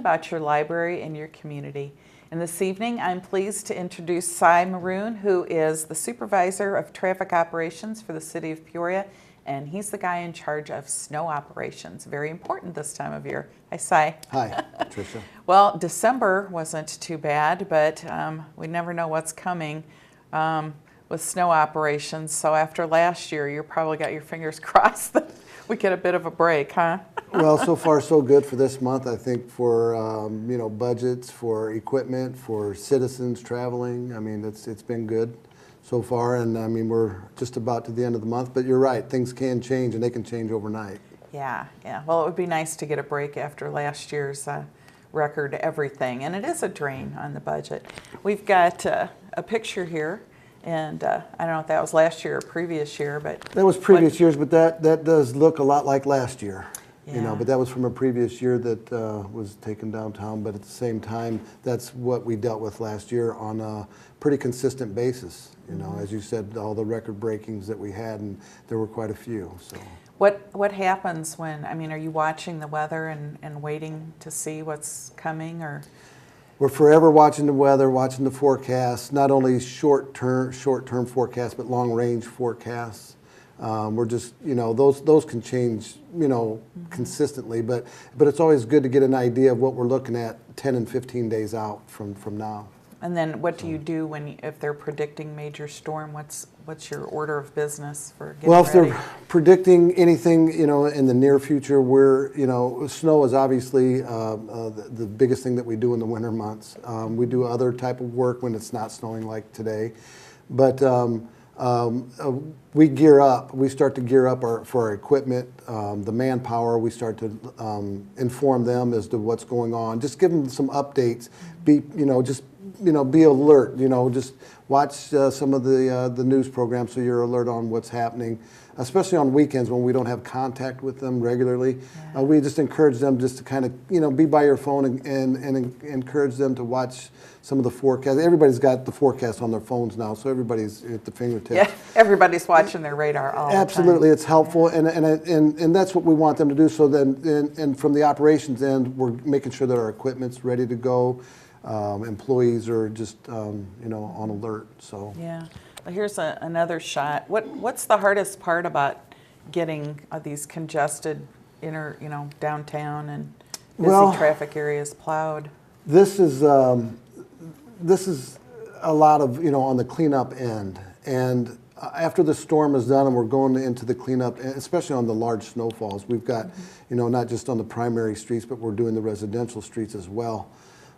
about your library and your community. And this evening, I'm pleased to introduce Cy Maroon, who is the Supervisor of Traffic Operations for the City of Peoria, and he's the guy in charge of snow operations. Very important this time of year. Hi, Cy. Hi, Tricia. Well, December wasn't too bad, but we never know what's coming with snow operations. So after last year, you probably got your fingers crossed that we get a bit of a break, huh? Well, so far so good for this month. I think for budgets, for equipment, for citizens traveling. I mean, it's been good so far, and I mean we're just about to the end of the month. But you're right, things can change, and they can change overnight. Yeah. Well, it would be nice to get a break after last year's record everything, and it is a drain on the budget. We've got a picture here. And I don't know if that was last year or previous year, but that was previous years, but that does look a lot like last year. Yeah. But that was from a previous year that was taken downtown. But at the same time, that's what we dealt with last year on a pretty consistent basis. As you said, all the record breakings that we had, and there were quite a few. So. What happens when? I mean, are you watching the weather and waiting to see what's coming, or? We're forever watching the weather, watching the forecasts, not only short-term forecasts, but long-range forecasts. We're just, those can change, consistently, but it's always good to get an idea of what we're looking at 10 and 15 days out from now. And then what do you do if they're predicting major storm? What's your order of business for getting Well, if ready? they're predicting anything, in the near future, snow is obviously the biggest thing that we do in the winter months. We do other type of work when it's not snowing like today, but we gear up. We start to gear up for our equipment, the manpower. We start to inform them as to what's going on. Just give them some updates. Be alert. Just watch some of the news programs so you're alert on what's happening, especially on weekends when we don't have contact with them regularly. Yeah. We just encourage them just to kind of, be by your phone and encourage them to watch some of the forecasts. Everybody's got the forecast on their phones now, so everybody's at the fingertips. Yeah, everybody's watching their radar all Absolutely, the time. it's helpful, and that's what we want them to do. So then, and from the operations end, we're making sure that our equipment's ready to go. Employees are just on alert. So yeah. Well, here's another shot. What's the hardest part about getting these congested downtown and busy traffic areas plowed? This is a lot of on the cleanup end, and after the storm is done and we're going into the cleanup, especially on the large snowfalls, we've got not just on the primary streets, but we're doing the residential streets as well.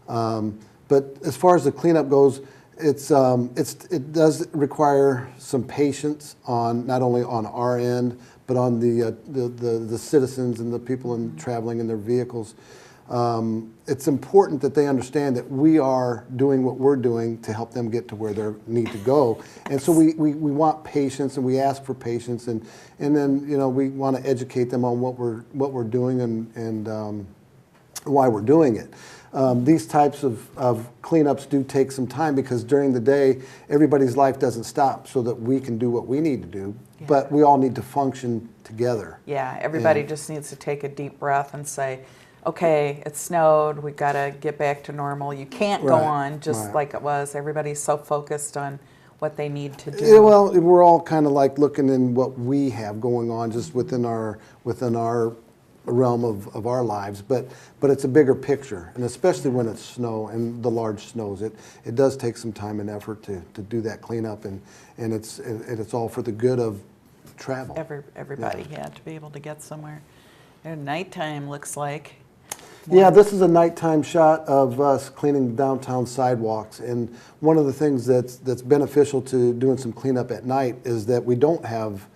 But as far as the cleanup goes, it does require some patience on not only on our end, but on the citizens and the people traveling in their vehicles. It's important that they understand that we are doing what we're doing to help them get to where they need to go. And so we want patience, and we ask for patience, and then we want to educate them on what we're doing and why we're doing it. These types of cleanups do take some time because during the day, everybody's life doesn't stop so that we can do what we need to do, but we all need to function together. Yeah, everybody just needs to take a deep breath and say, okay, it snowed, we've got to get back to normal. You can't go on just like it was. Everybody's so focused on what they need to do. Yeah, well, we're all kind of like looking in what we have going on just within our realm of our lives, but it's a bigger picture, and especially when it's snow and the large snows, it does take some time and effort to do that cleanup, and it's all for the good of travel. Everybody, to be able to get somewhere. And nighttime looks like. Yeah, this is a nighttime shot of us cleaning downtown sidewalks, and one of the things that's beneficial to doing some cleanup at night is that we don't have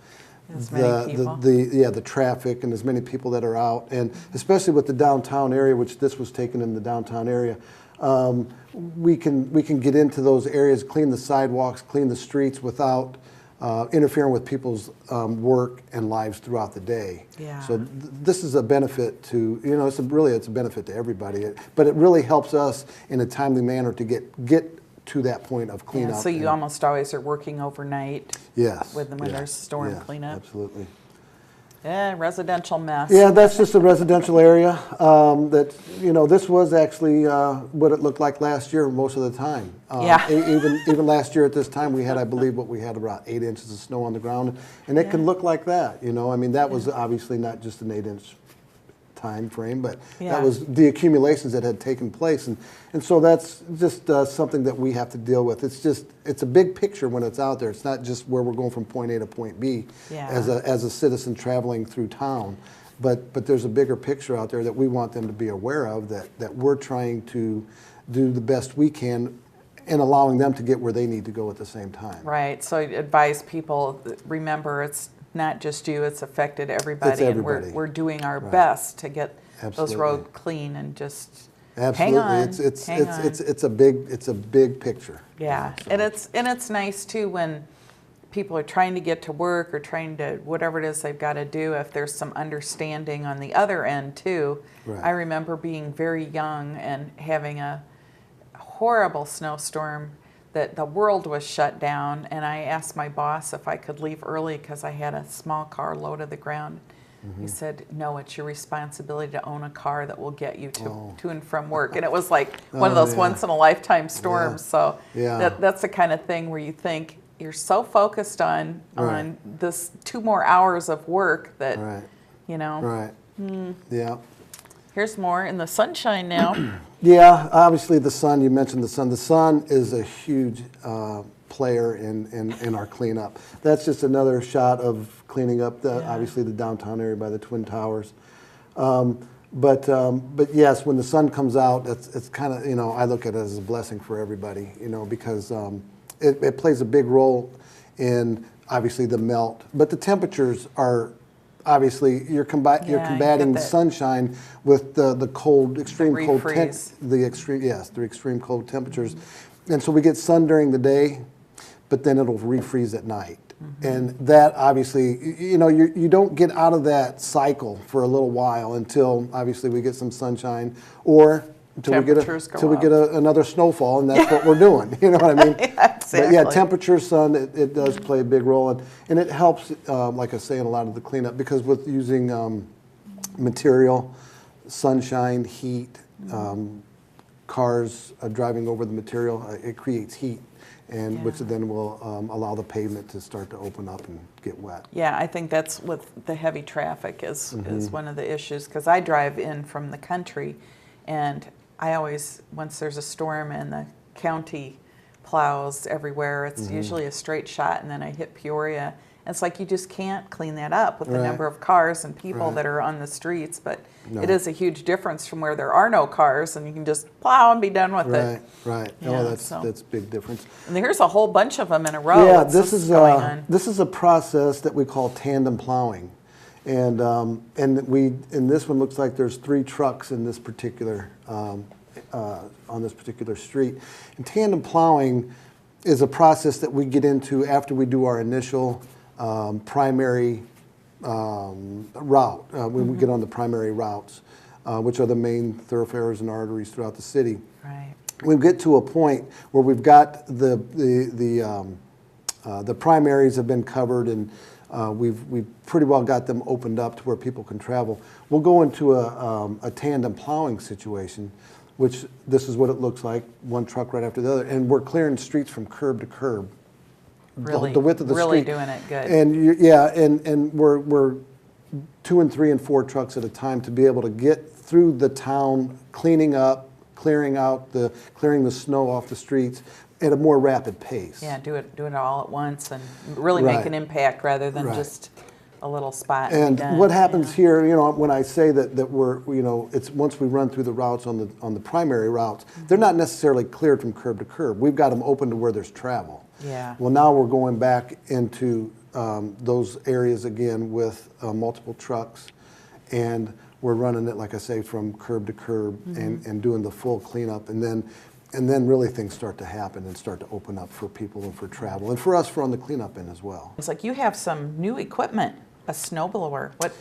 the traffic and as many people that are out, and especially with the downtown area, which this was taken in the downtown area, we can get into those areas, clean the sidewalks, clean the streets without interfering with people's work and lives throughout the day. Yeah. So this is a benefit to, it's a benefit to everybody, but it really helps us in a timely manner to get to that point of cleanup. Yeah, so you almost always are working overnight. Yes. When there's storm cleanup. Absolutely. Yeah, residential mess. Yeah, that's just a residential area. That, you know, this was actually what it looked like last year most of the time. Yeah. Even last year at this time, we had, I believe, we had about 8 inches of snow on the ground, and it can look like that. You know, I mean, that was obviously not just an 8-inch time frame, but that was the accumulations that had taken place, and so that's just something that we have to deal with. It's a big picture when it's out there. It's not just where we're going from point A to point B as a citizen traveling through town, but there's a bigger picture out there that we want them to be aware of, that we're trying to do the best we can and allowing them to get where they need to go at the same time. Right. So I advise people, remember, it's not just you, it's affected everybody. It's everybody. And we're doing our best to get those roads clean and just hang on. It's a big picture. Yeah. So. And it's nice too when people are trying to get to work or trying to whatever it is they've got to do, if there's some understanding on the other end too. Right. I remember being very young and having a horrible snowstorm that the world was shut down, and I asked my boss if I could leave early because I had a small car low to the ground. He said, no, it's your responsibility to own a car that will get you to and from work. And it was like one of those once-in-a-lifetime storms. So that's the kind of thing where you think you're so focused on this 2 more hours of work that, you know. Right. Yeah. Here's more in the sunshine now. Yeah, obviously the sun, you mentioned the sun. The sun is a huge player in our cleanup. That's just another shot of cleaning up, obviously the downtown area by the Twin Towers. But yes, when the sun comes out, it's kind of, you know, I look at it as a blessing for everybody, you know, because it plays a big role in obviously the melt. But the temperatures are, obviously, you're combating the sunshine with the cold, extreme cold, the extreme cold temperatures, and so we get sun during the day, but then it'll refreeze at night, and that obviously, you know, you don't get out of that cycle for a little while until obviously we get some sunshine or until we get another snowfall, and that's what we're doing. You know what I mean? Exactly. But yeah, temperature, sun, it does play a big role, and it helps, like I say, in a lot of the cleanup, because with using material, sunshine, heat, cars driving over the material, it creates heat, and which then will allow the pavement to start to open up and get wet. Yeah, I think that's with the heavy traffic is one of the issues, because I drive in from the country, and I always, once there's a storm and the county plows everywhere, it's usually a straight shot, and then I hit Peoria. And it's like you just can't clean that up with the number of cars and people that are on the streets, but it is a huge difference from where there are no cars and you can just plow and be done with it. Right. Yeah, that's a big difference. And here's a whole bunch of them in a row. Yeah, this is a process that we call tandem plowing. And this one looks like there's 3 trucks in this particular on this particular street. And tandem plowing is a process that we get into after we do our initial primary route. When we get on the primary routes, which are the main thoroughfares and arteries throughout the city. Right. We get to a point where we've got the primaries have been covered, and we've pretty well got them opened up to where people can travel. We'll go into a tandem plowing situation, which this is what it looks like, one truck right after the other, and we're clearing streets from curb to curb. Really, the width of the really street. doing it good. And and we're 2 and 3 and 4 trucks at a time to be able to get through the town, cleaning up, clearing the snow off the streets at a more rapid pace. Yeah, do it all at once and really make an impact rather than just a little spot. And what happens here, you know, when I say that we're, you know, it's once we run through the routes on the primary routes, they're not necessarily cleared from curb to curb. We've got them open to where there's travel. Yeah. Well, now we're going back into those areas again with multiple trucks, and we're running it, like I say, from curb to curb and doing the full cleanup, and then really things start to happen and start to open up for people and for travel, and for us for on the cleanup end as well. It's like you have some new equipment, a snowblower. What?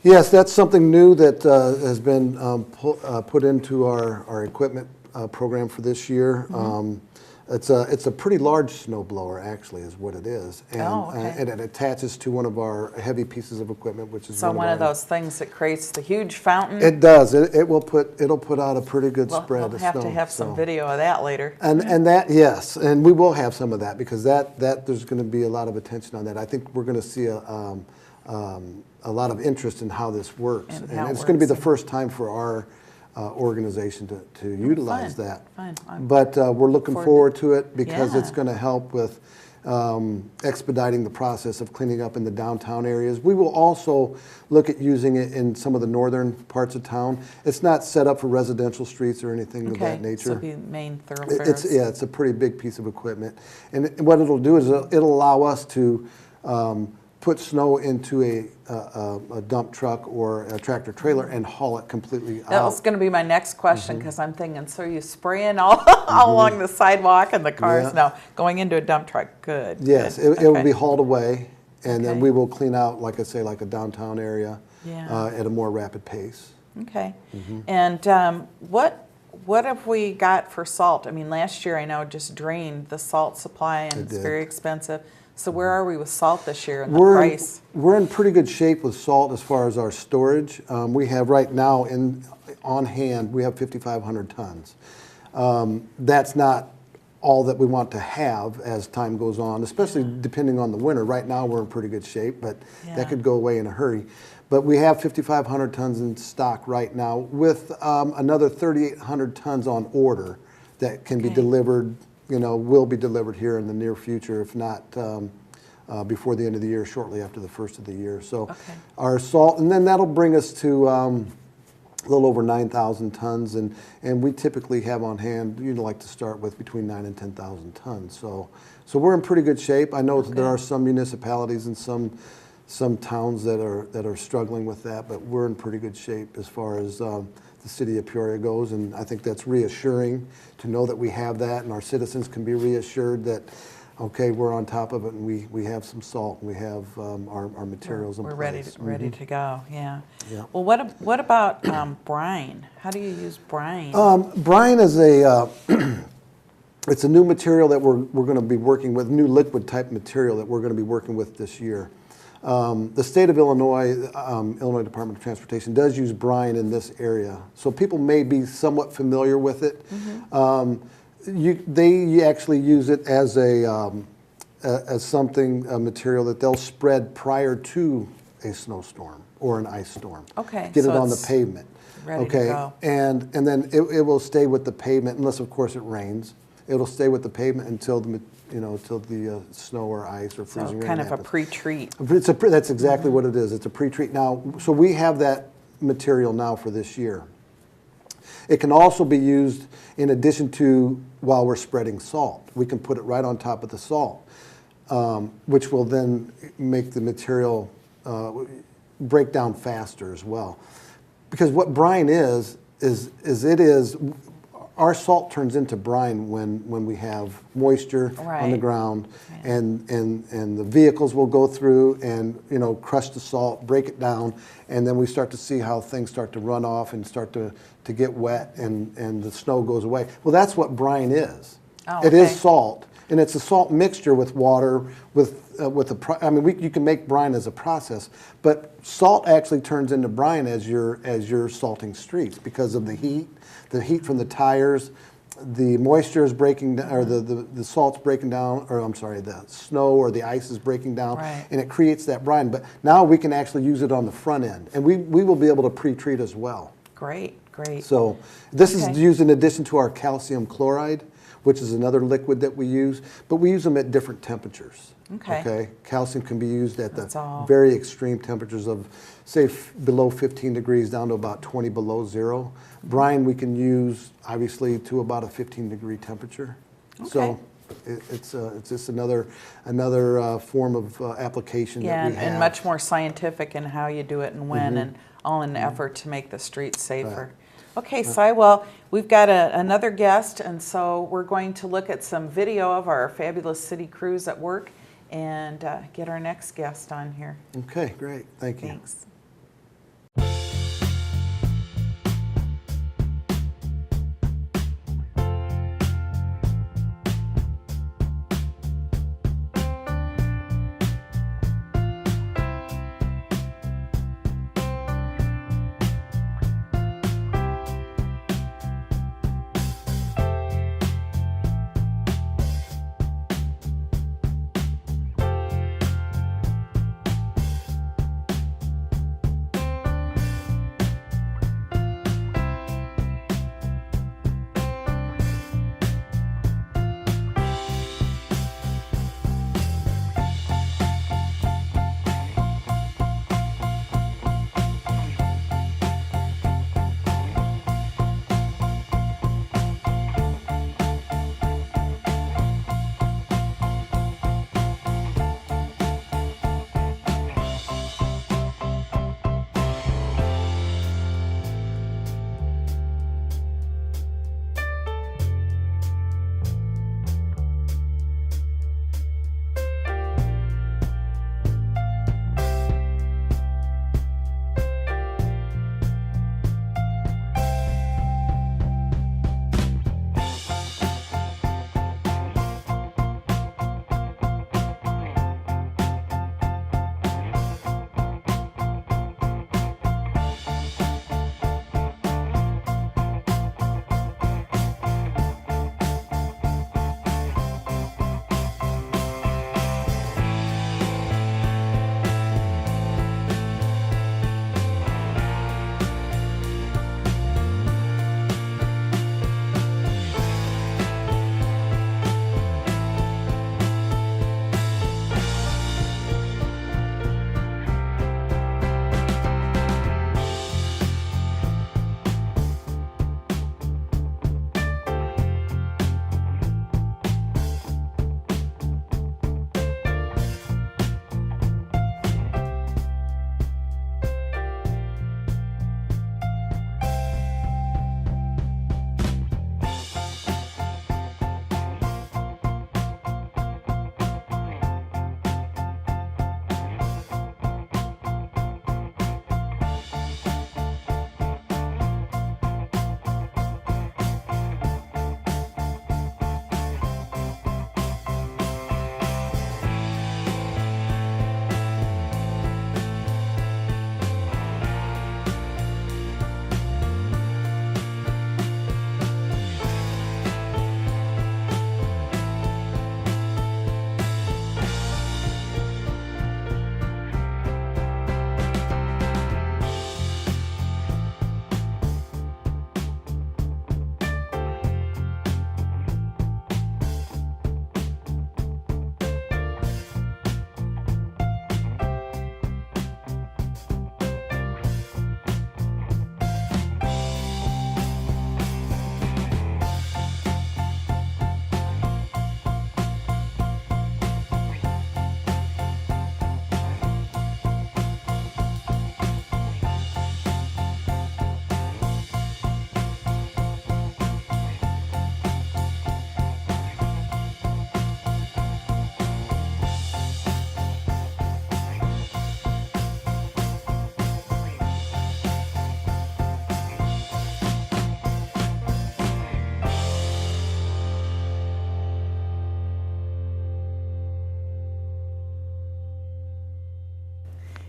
Yes, that's something new that has been put into our equipment program for this year. It's a pretty large snow blower, actually, is what it is, and, Oh, okay. and it attaches to one of our heavy pieces of equipment, which is So one of our- those things that creates the huge fountain. It does. It'll put out a pretty good spread We'll of have snow. to have some so. video of that later. And that, yes, and we will have some of that, because that there's going to be a lot of attention on that. I think we're going to see a lot of interest in how this works, And and how it it's going to be the works. first time for our organization to utilize Fun, that. fun. But we're looking forward to it, because Yeah. it's going to help with expediting the process of cleaning up in the downtown areas. We will also look at using it in some of the northern parts of town. It's not set up for residential streets or anything of that Okay, nature. so it'll be main thoroughfares. It's a pretty big piece of equipment, and what it'll do is it'll allow us to put snow into a dump truck or a tractor trailer and haul it completely That was out. going to be my next question, because I'm thinking, so you spraying all along the sidewalk and the cars? Yeah. No, going into a dump truck, good. Yes, good. it will Okay. be hauled away, and then Okay. we will clean out, like I say, like a downtown area Yeah. at a more rapid pace. Okay. Mm-hmm. And what have we got for salt? I mean, last year I know just drained the salt supply, and it's did. very expensive. So where are we with salt this year and the We're price? we're in pretty good shape with salt as far as our storage. We have right now on hand, we have 5,500 tons. That's not all that we want to have as time goes on, especially depending on the winter. Right now, we're in pretty good shape, but Yeah. that could go away in a hurry. But we have 5,500 tons in stock right now, with another 3,800 tons on order that can be Okay. delivered, will be delivered here in the near future, if not before the end of the year, shortly after the first of the year. So Okay. our salt, and then that'll bring us to a little over 9,000 tons, and we typically have on hand, like to start with between 9 and 10,000 tons. So we're in pretty good shape. I know that there are some municipalities and some towns that are struggling with that, but we're in pretty good shape as far as the city of Peoria goes, and I think that's reassuring to know that we have that, and our citizens can be reassured that, okay, we're on top of it, and we have some salt, and we have our materials in We're place. ready to go. Yeah. Yeah. Well, what about brine? How do you use brine? Brine is it's a new material that we're going to be working with, new liquid type material that we're going to be working with this year. The state of Illinois, Illinois Department of Transportation, does use brine in this area, so people may be somewhat familiar with it. They actually use it as a material that they'll spread prior to a snowstorm or an ice storm. Okay, Get so it on the it's pavement. ready to Okay, go. and then it will stay with the pavement, unless of course it rains. It'll stay with the pavement until the snow or ice or So freezing rain kind of a happens. pre-treat. That's exactly what it is. It's a pre-treat now. So we have that material now for this year. It can also be used in addition to while we're spreading salt. We can put it right on top of the salt, which will then make the material break down faster as well. Because what brine is our salt turns into brine when we have moisture on the Right. ground, Yeah. and the vehicles will go through and crush the salt, break it down, and then we start to see how things start to run off and start to get wet, and the snow goes away. Well, that's what brine is. Oh, It is okay. salt, and it's a salt mixture with water you can make brine as a process, but salt actually turns into brine as you're salting streets because of the heat from the tires. The moisture is breaking down, or the salt's breaking down, or I'm sorry, the snow or the ice is breaking down, Right. and it creates that brine. But now we can actually use it on the front end, and we will be able to pre-treat as well. Great. So this Okay. is used in addition to our calcium chloride, which is another liquid that we use, but we use them at different temperatures. Okay. Calcium can be used at That's the all. very extreme temperatures of, say, below 15 degrees down to about 20 below zero. Brine we can use, obviously, to about a 15-degree temperature. Okay. So it's just another form of application Yeah, that we have. and much more scientific in how you do it and when, and all in an effort to make the streets safer. Okay, Cy, well, we've got another guest, and so we're going to look at some video of our fabulous city crews at work and get our next guest on here. Okay, great. Thank you. Thanks.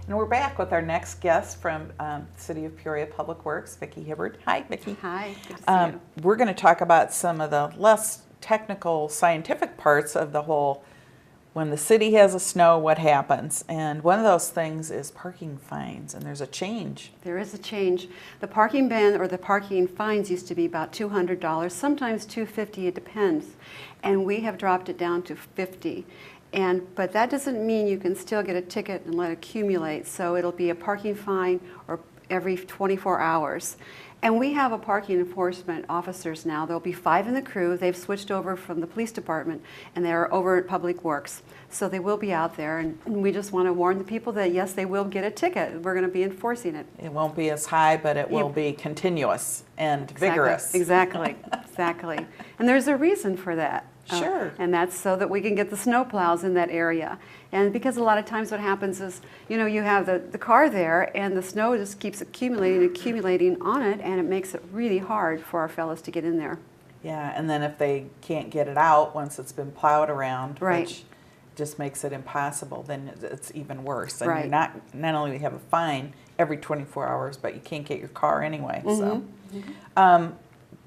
And we're back with our next guest from City of Peoria Public Works, Vicki Hibbard. Hi, Vicki. Hi, good to see you. We're going to talk about some of the less technical, scientific parts of the whole, when the city has a snow, what happens? And one of those things is parking fines, and there's a change. There is a change. The parking ban or the parking fines used to be about $200, sometimes $250, it depends. And we have dropped it down to $50. But that doesn't mean you can still get a ticket and let it accumulate. So it'll be a parking fine or every 24 hours. And we have a parking enforcement officers now. There'll be 5 in the crew. They've switched over from the police department, and they're over at Public Works. So they will be out there, and we just want to warn the people that yes, they will get a ticket. We're going to be enforcing it. It won't be as high, but it will be continuous and vigorous. Exactly, exactly. And there's a reason for that. Sure. And that's so that we can get the snow plows in that area. And because a lot of times what happens is, you know, you have the car there and the snow just keeps accumulating on it, and it makes it really hard for our fellows to get in there. Yeah, and then if they can't get it out once it's been plowed around, Right. which just makes it impossible, then it's even worse. And Right. you're not only have a fine every 24 hours, but you can't get your car anyway. So,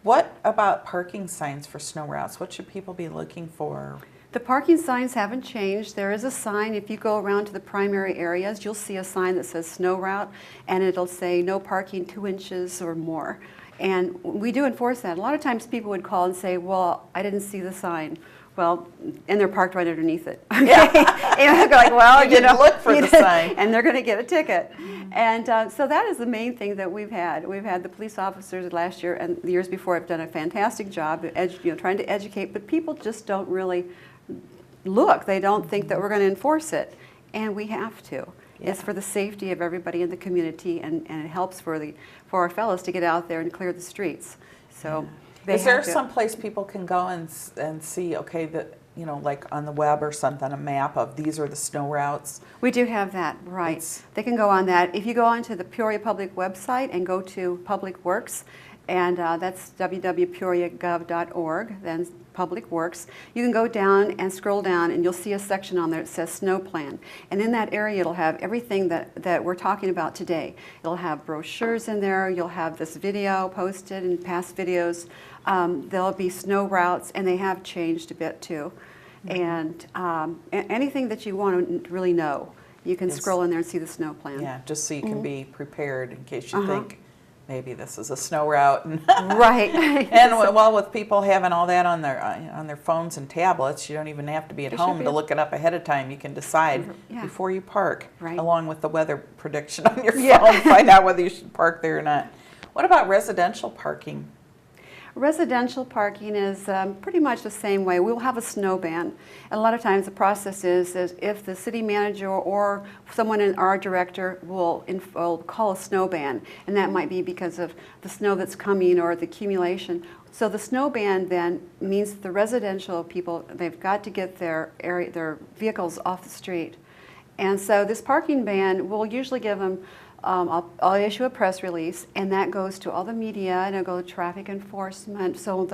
what about parking signs for snow routes? What should people be looking for? The parking signs haven't changed. There is a sign, if you go around to the primary areas, you'll see a sign that says snow route, and it'll say no parking 2 inches or more. And we do enforce that. A lot of times people would call and say, well, I didn't see the sign. Well, and they're parked right underneath it. Yeah. And they're like, well, You didn't look for you the didn't- sign. and they're going to get a ticket. And so that is the main thing that we've had. We've had the police officers last year and the years before have done a fantastic job of trying to educate, but people just don't really look. They don't think that we're going to enforce it, and we have to. It's Yeah. for the safety of everybody in the community, and it helps for our fellows to get out there and clear the streets. So they Is there have to- some place people can go and see, okay, that, you know, like on the web or something, a map of these are the snow routes? We do have that, right. It's- They can go on that. If you go onto the Peoria Public website and go to Public Works, and that's www.peoriagov.org, then Public Works, you can go down and scroll down and you'll see a section on there that says Snow Plan. And in that area it'll have everything that we're talking about today. It'll have brochures in there, you'll have this video posted and past videos. There'll be snow routes, and they have changed a bit too. And anything that you want to really know, you can Yes. scroll in there and see the snow plan. Yeah, just so you can be prepared in case you think maybe this is a snow route. And Right. And well, with people having all that on their phones and tablets, you don't even have to be at There should home be to a- look it up ahead of time. You can decide Yeah. before you park, Right. along with the weather prediction on your Yeah. phone, find out whether you should park there or not. What about residential parking? Residential parking is pretty much the same way. We'll have a snow ban. And a lot of times the process is if the city manager or someone in our director will call a snow ban, and that might be because of the snow that's coming or the accumulation. So the snow ban then means the residential people, they've got to get their vehicles off the street. And so this parking ban, we'll usually give them, I'll issue a press release, and that goes to all the media, and it'll go to traffic enforcement. So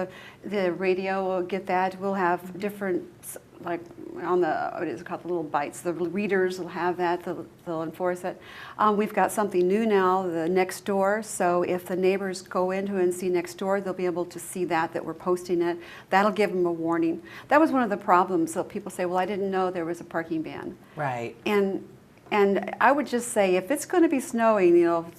the radio will get that. We'll have different, like on the, what is it called, the little bites. The readers will have that. They'll enforce it. We've got something new now, the next door. So if the neighbors go into and see next door, they'll be able to see that we're posting it. That'll give them a warning. That was one of the problems. So people say, well, I didn't know there was a parking ban. Right. And I would just say, if it's going to be snowing,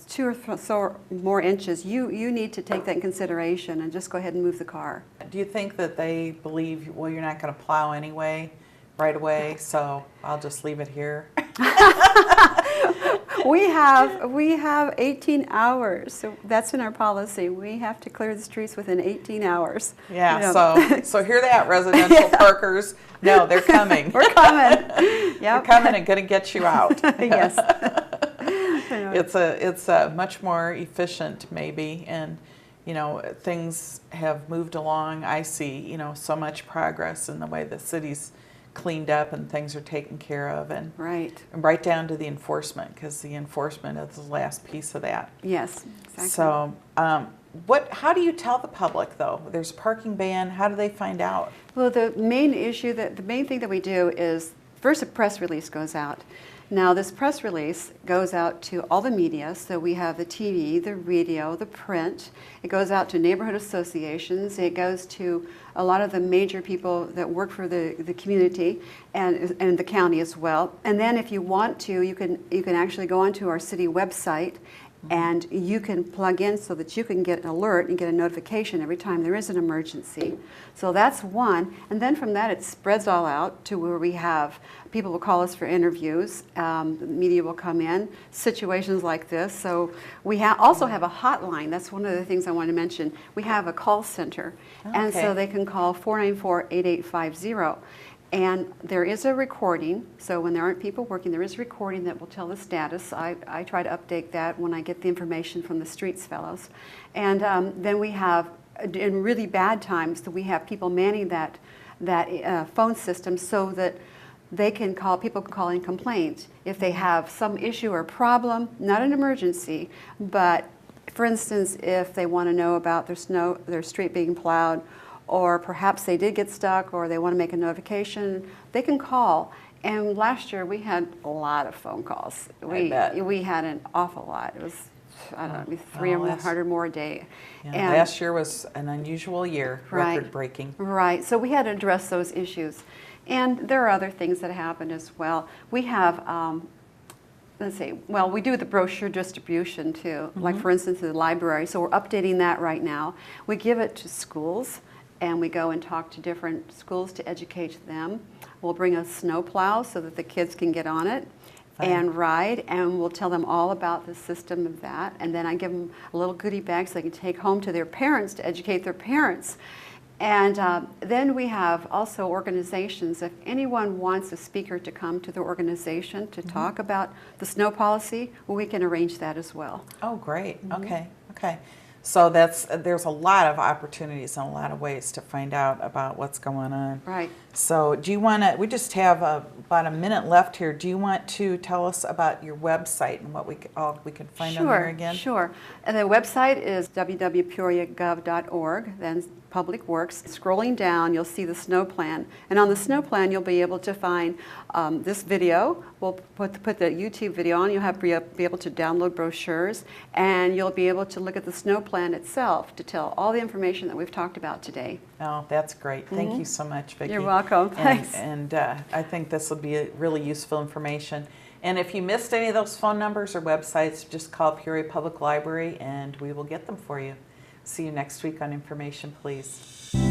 2 or so more inches, you need to take that in consideration and just go ahead and move the car. Do you think that they believe, well, you're not going to plow anyway, right away, so I'll just leave it here? We have 18 hours. So that's in our policy. We have to clear the streets within 18 hours. Yeah, so hear that, residential parkers. No, they're coming. We're coming. They're Yep. coming and going to get you out. Yes. It's a much more efficient maybe, and things have moved along. I see so much progress in the way the city's cleaned up and things are taken care of, and Right. right down to the enforcement, because the enforcement is the last piece of that. Yes. Exactly. So how do you tell the public though? There's a parking ban. How do they find out? Well, the main thing that we do is first a press release goes out. Now, this press release goes out to all the media, so we have the TV, the radio, the print. It goes out to neighborhood associations. It goes to a lot of the major people that work for the community and the county as well. And then if you want to, you can actually go onto our city website and you can plug in so that you can get an alert and get a notification every time there is an emergency. So that's one. And then from that, it spreads all out to where we have people will call us for interviews. The media will come in, situations like this. So we also have a hotline. That's one of the things I want to mention. We have a call center. Okay. And so they can call 494-8850. And there is a recording, so when there aren't people working, there is a recording that will tell the status. I try to update that when I get the information from the streets fellows. And then we have, in really bad times, we have people manning that phone system so that they can call, people can call in complaints if they have some issue or problem, not an emergency, but for instance, if they want to know about their street being plowed, or perhaps they did get stuck, or they want to make a notification, they can call. And last year we had a lot of phone calls. We had an awful lot. It was, I don't know, 300 more a day. Yeah, and last year was an unusual year, Right. record-breaking. Right, so we had to address those issues. And there are other things that happen as well. We have, let's see, well, we do the brochure distribution too, like for instance the library, so we're updating that right now. We give it to schools, and we go and talk to different schools to educate them. We'll bring a snow plow so that the kids can get on it and ride, and we'll tell them all about the system of that. And then I give them a little goodie bag so they can take home to their parents to educate their parents. And then we have also organizations. If anyone wants a speaker to come to their organization to talk about the snow policy, well, we can arrange that as well. Oh, great. Okay. So there's a lot of opportunities and a lot of ways to find out about what's going on. Right. So do you want to, we just have about a minute left here. Do you want to tell us about your website and what we can find on there again? Sure. And the website is www.peoriagov.org, then Public Works. Scrolling down, you'll see the snow plan. And on the snow plan, you'll be able to find this video. We'll put the YouTube video on. You'll be able to download brochures, and you'll be able to look at the snow plan itself to tell all the information that we've talked about today. Oh, that's great. Thank you so much, Vicki. You're welcome. Thanks. And I think this will be really useful information. And if you missed any of those phone numbers or websites, just call Peoria Public Library and we will get them for you. See you next week on Information Please.